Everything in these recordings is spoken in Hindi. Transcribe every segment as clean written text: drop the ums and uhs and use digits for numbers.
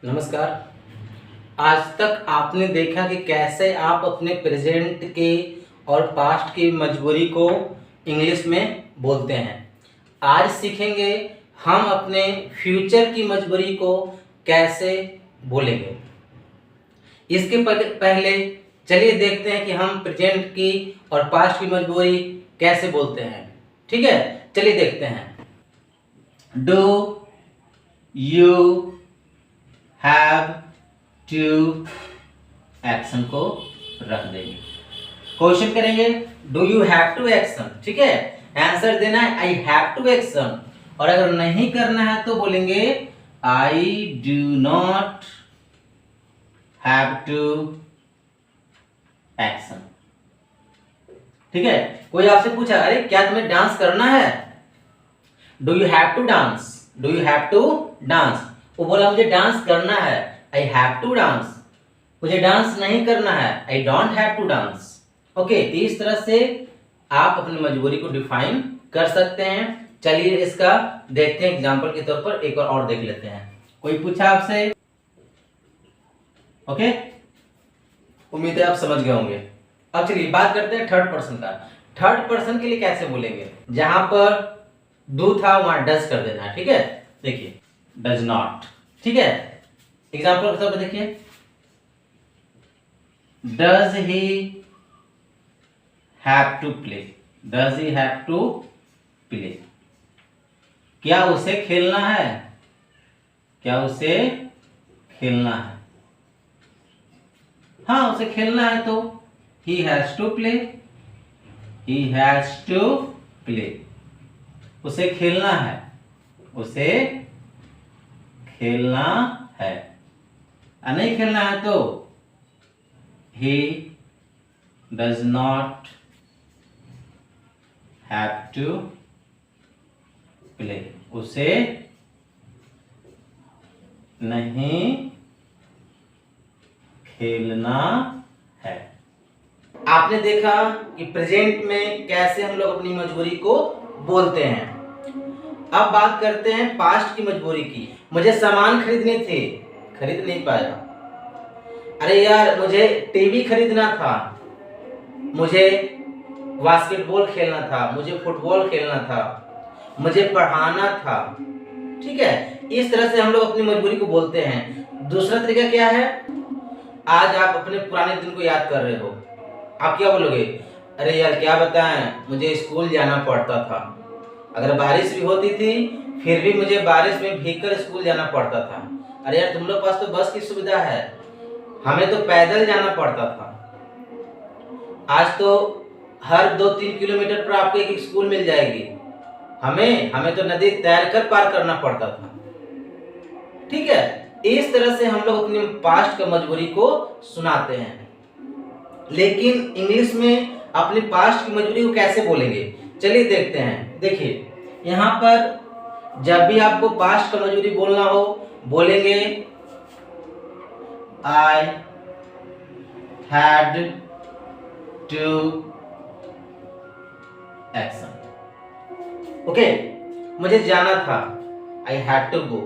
नमस्कार। आज तक आपने देखा कि कैसे आप अपने प्रेजेंट के और पास्ट की मजबूरी को इंग्लिश में बोलते हैं। आज सीखेंगे हम अपने फ्यूचर की मजबूरी को कैसे बोलेंगे। इसके पहले चलिए देखते हैं कि हम प्रेजेंट की और पास्ट की मजबूरी कैसे बोलते हैं। ठीक है, चलिए देखते हैं। Do you have to action को रख देंगे। क्वेश्चन करेंगे do you have to action. ठीक है, आंसर देना है आई हैव टू एक्शन। और अगर नहीं करना है तो बोलेंगे I do not have to action. ठीक है, कोई आपसे पूछा अरे क्या तुम्हें डांस करना है, do you have to dance, do you have to dance. वो बोला मुझे डांस करना है, आई हैव टू डांस। मुझे डांस नहीं करना है, I don't have to dance. Okay, इस तरह से आप अपनी मजबूरी को डिफाइन कर सकते हैं। चलिए इसका देखते हैं एग्जांपल के तौर पर, एक और देख लेते हैं। कोई पूछा आपसे? ओके, उम्मीद है आप समझ गए होंगे। अब चलिए बात करते हैं थर्ड पर्सन का। थर्ड पर्सन के लिए कैसे बोलेंगे? जहां पर डू था वहां डज कर देना है। ठीक है, देखिए डज नॉट। ठीक है, एग्जांपल के तौर पर देखिए does he have to play, does he have to play. क्या उसे खेलना है, क्या उसे खेलना है? हाँ, उसे खेलना है तो he has to play, he has to play। उसे खेलना है, उसे खेलना है। नहीं खेलना है तो he does not have to play। उसे नहीं खेलना है। आपने देखा कि प्रेजेंट में कैसे हम लोग अपनी मजबूरी को बोलते हैं। अब बात करते हैं पास्ट की मजबूरी की। मुझे सामान खरीदने थे, खरीद नहीं पाया। अरे यार मुझे टीवी खरीदना था, मुझे बास्केटबॉल खेलना था, मुझे फुटबॉल खेलना था, मुझे पढ़ाना था। ठीक है, इस तरह से हम लोग अपनी मजबूरी को बोलते हैं। दूसरा तरीका क्या है? आज आप अपने पुराने दिन को याद कर रहे हो, आप क्या बोलोगे? अरे यार क्या बताएं, मुझे स्कूल जाना पड़ता था, अगर बारिश भी होती थी फिर भी मुझे बारिश में भीगकर स्कूल जाना पड़ता था। अरे यार तुम लोग पास तो बस की सुविधा है, हमें तो पैदल जाना पड़ता था। आज तो हर 2-3 किलोमीटर पर आपको एक स्कूल मिल जाएगी, हमें तो नदी तैरकर पार करना पड़ता था। ठीक है, इस तरह से हम लोग अपनी पास्ट का मजबूरी को सुनाते हैं। लेकिन इंग्लिश में अपनी पास्ट की मजबूरी को कैसे बोलेंगे, चलिए देखते हैं। देखिए यहाँ पर जब भी आपको पास्ट का मजबूरी बोलना हो बोलेंगे I had to action. Okay, मुझे जाना था, आई हैड टू गो।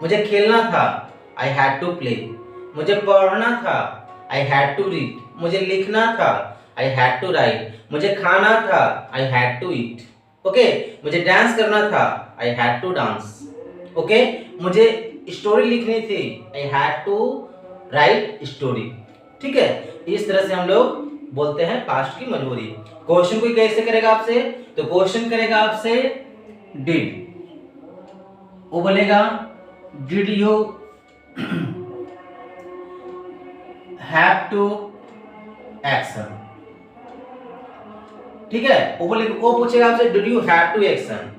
मुझे खेलना था, आई हैड टू प्ले। मुझे पढ़ना था, आई हैड टू रीड। मुझे लिखना था, आई हैड टू राइट। मुझे खाना था, I had to eat. Okay, मुझे डांस करना था, I had to dance. Okay, मुझे स्टोरी लिखनी थी, I had to write story. ठीक है, इस तरह से हम लोग बोलते हैं पास्ट की मजबूरी। क्वेश्चन कोई कैसे करेगा आपसे? तो क्वेश्चन करेगा आपसे डिड, वो बोलेगा did you have to action. ठीक है, वो बोलेगा, वो पूछेगा आपसे did you have to action.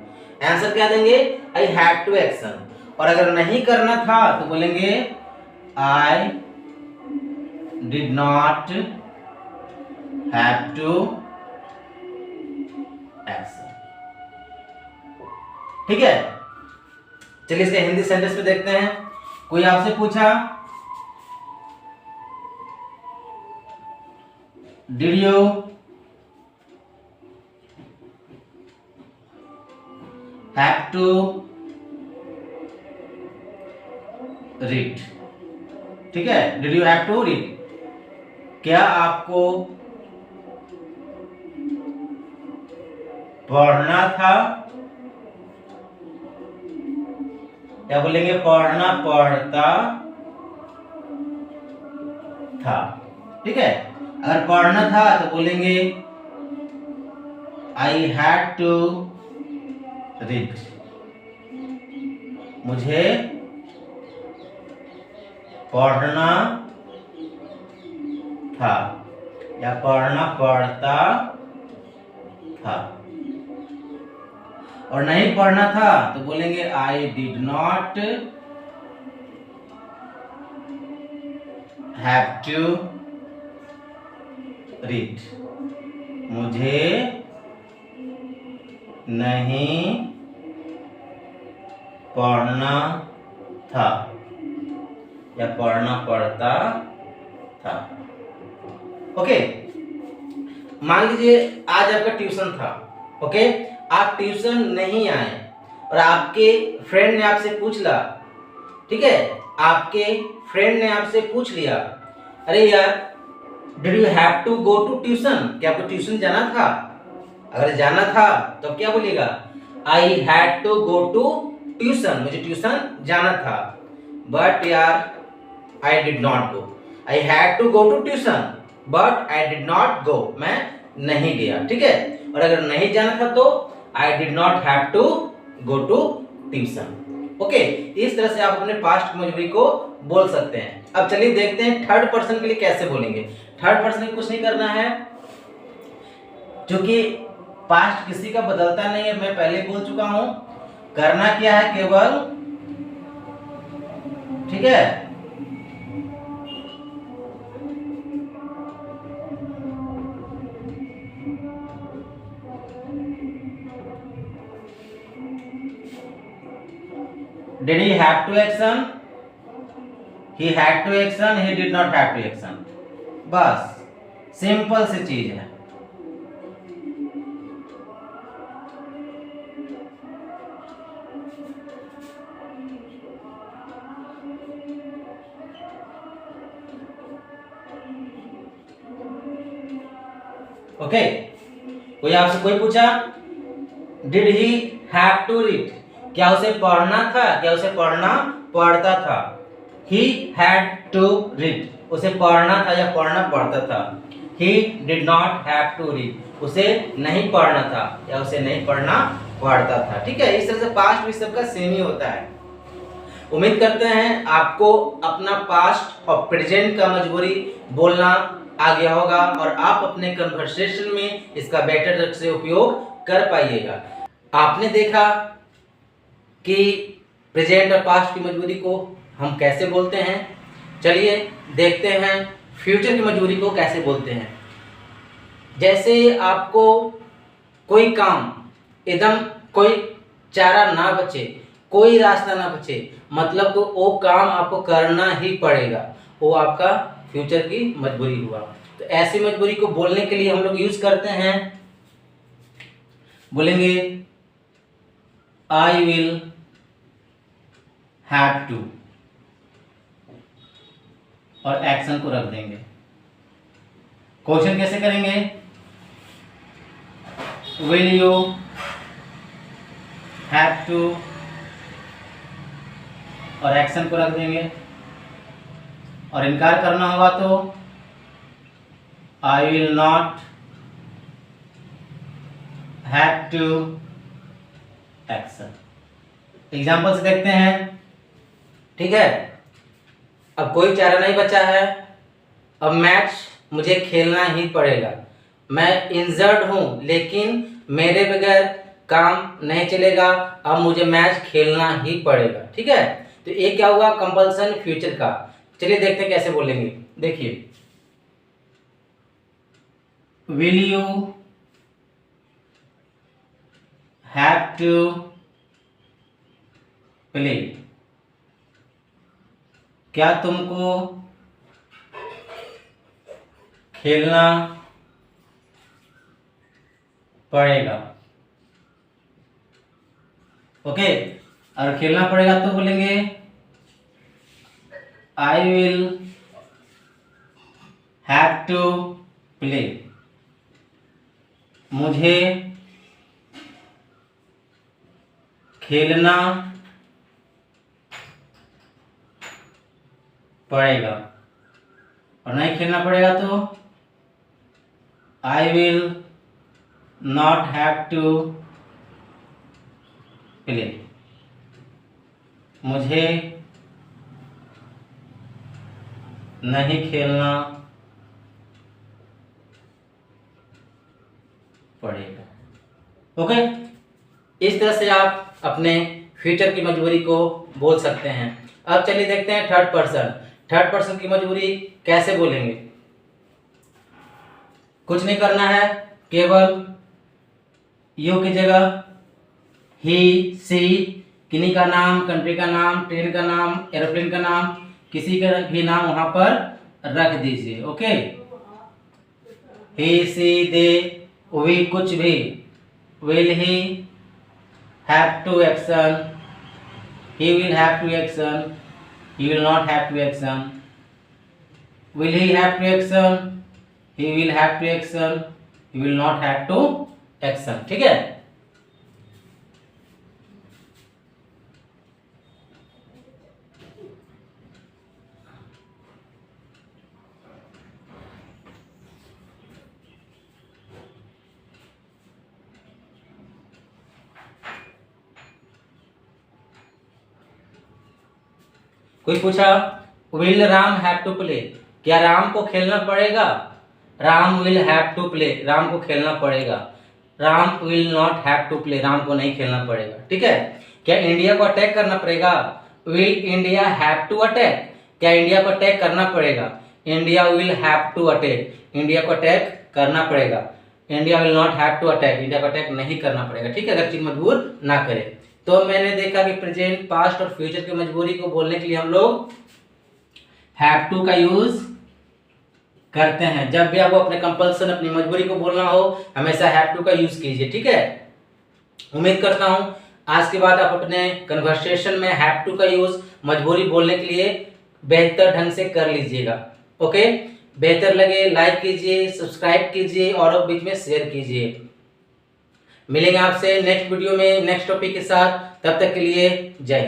Answer क्या देंगे? I have to action. और अगर नहीं करना था तो बोलेंगे I did not have to action. ठीक है, चलिए इसके हिंदी सेंटेंस में देखते हैं। कोई आपसे पूछा did you have to read. ठीक है, did you have to read, क्या आपको पढ़ना था, क्या बोलेंगे, पढ़ना पढ़ता था। ठीक है, अगर पढ़ना था तो बोलेंगे आई हैड टू रीड, मुझे पढ़ना था या पढ़ना पड़ता था। और नहीं पढ़ना था तो बोलेंगे I did not have to read, मुझे नहीं पढ़ना था या पढ़ना पड़ता था। ओके, मान लीजिए आज आपका ट्यूशन था। ओके, आप ट्यूशन नहीं आए और आपके फ्रेंड ने आपसे पूछ ला, ठीक है, आपके फ्रेंड ने आपसे पूछ लिया, अरे यार did you have to go to tuition, क्या आपको ट्यूशन जाना था? अगर जाना था तो क्या बोलिएगा, I had to go to tuition, मुझे ट्यूशन जाना था, बट यार I did not go, I had to go to tuition but I did not go, मैं नहीं गया। ठीक है, और अगर नहीं जाना था तो I did not have to go to tuition. Okay, इस तरह से आप अपने पास्ट की मजबूरी को बोल सकते हैं। अब चलिए देखते हैं थर्ड पर्सन के लिए कैसे बोलेंगे। थर्ड पर्सन में कुछ नहीं करना है, क्योंकि पास्ट किसी का बदलता नहीं है, मैं पहले बोल चुका हूं। करना क्या है केवल, ठीक है, did he have to action, he had to action, he did not have to action, बस सिंपल सी चीज है। ओके, कोई आपसे कोई पूछा did he have to read, क्या उसे पढ़ना था, क्या उसे पढ़ना पड़ता था? ही हैड टू रीड, उसे पढ़ना था या पढ़ना पड़ता था। He did not have to read, उसे नहीं पढ़ना था या उसे नहीं पढ़ना पड़ता था। ठीक है, इस तरह से पास्ट भी सबका सेम ही होता है। उम्मीद करते हैं आपको अपना पास्ट और प्रेजेंट का मजबूरी बोलना आ गया होगा और आप अपने कन्वर्सेशन में इसका बेटर ढंग से उपयोग कर पाइएगा। आपने देखा कि प्रेजेंट और पास्ट की मजबूरी को हम कैसे बोलते हैं। चलिए देखते हैं फ्यूचर की मजबूरी को कैसे बोलते हैं। जैसे आपको कोई काम एकदम कोई चारा ना बचे, कोई रास्ता ना बचे, मतलब तो वो काम आपको करना ही पड़ेगा, वो आपका फ्यूचर की मजबूरी हुआ। तो ऐसी मजबूरी को बोलने के लिए हम लोग यूज करते हैं, बोलेंगे आई विल हैव टू और एक्शन को रख देंगे। क्वेश्चन कैसे करेंगे, विल यू हैव टू और एक्शन को रख देंगे। और इनकार करना होगा तो I will not have to action. Example से देखते हैं। ठीक है, अब कोई चारा नहीं बचा है, अब मैच मुझे खेलना ही पड़ेगा। मैं इंजर्ड हूं लेकिन मेरे बगैर काम नहीं चलेगा, अब मुझे मैच खेलना ही पड़ेगा। ठीक है, तो ये क्या हुआ, कंपल्सन फ्यूचर का। चलिए देखते हैं कैसे बोलेंगे। देखिए, will you have to play, क्या तुमको खेलना पड़ेगा। ओके, और खेलना पड़ेगा तो बोलेंगे I will have to play. मुझे खेलना पड़ेगा, और नहीं खेलना पड़ेगा तो I will not have to play. मुझे नहीं खेलना पड़ेगा। ओके, इस तरह से आप अपने फ्यूचर की मजबूरी को बोल सकते हैं। अब चलिए देखते हैं थर्ड पर्सन। थर्ड पर्सन की मजबूरी कैसे बोलेंगे। कुछ नहीं करना है, केवल यू की जगह ही, सी, किन्हीं का नाम, कंट्री का नाम, ट्रेन का नाम, एरोप्लेन का नाम, किसी का भी नाम वहां पर रख दीजिए। Okay, he, C, they, we, कुछ भी। Will he have to action, he will have to action, he will not have to action. Will he have to action, he will have to action, he will not have to action। ठीक है, कोई पूछा will Ram have to play, क्या राम को खेलना पड़ेगा। Ram will have to play, Ram को खेलना पड़ेगा। Ram will not have to play, Ram को नहीं खेलना पड़ेगा। ठीक है, क्या इंडिया को अटैक करना पड़ेगा। Will India have to attack, क्या इंडिया को अटैक करना पड़ेगा। India will have to attack, India को अटैक करना पड़ेगा। India will not have to attack, India को अटैक नहीं करना पड़ेगा। ठीक है, अगर चीज मजबूर ना करे तो। मैंने देखा कि प्रेजेंट, पास्ट और फ्यूचर की मजबूरी को बोलने के लिए हम लोग हैव टू का यूज करते हैं। जब भी आपको अपने कंपल्सन, अपनी मजबूरी को बोलना हो, हमेशा हैव टू का यूज कीजिए। ठीक है, उम्मीद करता हूं आज के बाद आप अपने कन्वर्सेशन में हैव टू का यूज मजबूरी बोलने के लिए बेहतर ढंग से कर लीजिएगा। ओके, बेहतर लगे लाइक कीजिए, सब्सक्राइब कीजिए और बीच में शेयर कीजिए। मिलेंगे आपसे नेक्स्ट वीडियो में नेक्स्ट टॉपिक के साथ, तब तक के लिए जय हिंद।